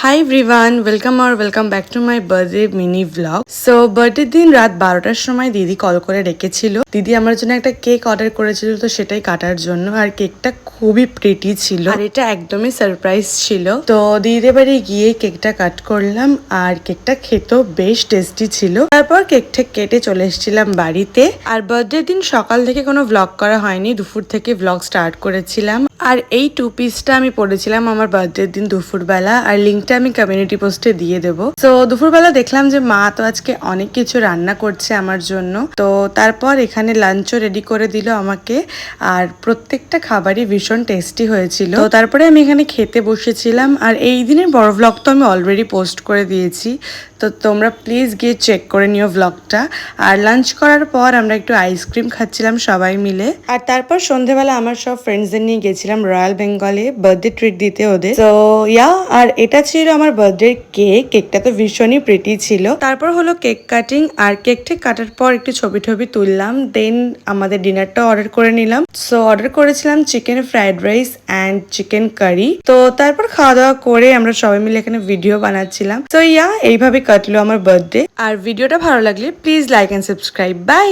High everyone welcome back to my birthday mini vlog. So birthday दिन रात 12টার সময় দিদি কল করে রেখেছিল। দিদি আমার জন্য একটা কেক অর্ডার করেছিল, তো সেটাই কাটার জন্য। আর কেকটা খুবই প্রিটি ছিল আর এটা একদমই সারপ্রাইজ ছিল। তো দিদিদের বাড়ি গিয়ে কেকটা কাট করলাম আর কেকটা খেতেও বেশ টেস্টি ছিল। তারপর কেকটা কেটে চলে এসেছিলাম বাড়িতে। আর বার্থডে দিন সকাল থেকে কোনো ভ্লগ করা হয়নি, দুপুর থেকে ভ্লগ স্টার্ট করেছিলাম। আর এই 2 পিসটা আমি পরেছিলাম আমার বার্থডে দিন দুপুরবেলা, আর লিঙ্কটা আমি কমিউনিটি পোস্টে দিয়ে দেবো। তো দুপুরবেলা দেখলাম যে মা তো আজকে অনেক কিছু রান্না করছে আমার জন্য। তো তারপর এখানে লাঞ্চও রেডি করে দিল আমাকে, আর প্রত্যেকটা খাবারই ভীষণ টেস্টি হয়েছিল। তো তারপরে আমি এখানে খেতে বসেছিলাম। আর এই দিনের বড় ভ্লগ তো আমি অলরেডি পোস্ট করে দিয়েছি, তো তোমরা প্লিজ গিয়ে চেক করে নিও ভ্লগটা। আর লাঞ্চ করার পর আমরা একটু আইসক্রিম খাচ্ছিলাম সবাই মিলে। আর তারপর সন্ধ্যেবেলা আমার সব ফ্রেন্ডসদের নিয়ে গেছিলাম রয়্যাল বেঙ্গলে বার্থডে ট্রিট দিতে ওদের। তো আর এটা ছিল আমার বার্থডে কেকটা তো ভীষণই প্রিটি ছিল। তারপর হলো কেক কাটিং, আর কেকটা কাটার পর একটু ছবি তুললাম। দেন আমাদের ডিনারটা অর্ডার করে নিলাম। সো অর্ডার করেছিলাম chicken fried rice and chicken curry. তো তারপর খাওয়া দাওয়া করে আমরা সবাই মিলে এখানে ভিডিও বানাচ্ছিলাম। তো এইভাবে কাটলো আমার বার্থডে। আর ভিডিওটা ভালো লাগলে please like and subscribe. By.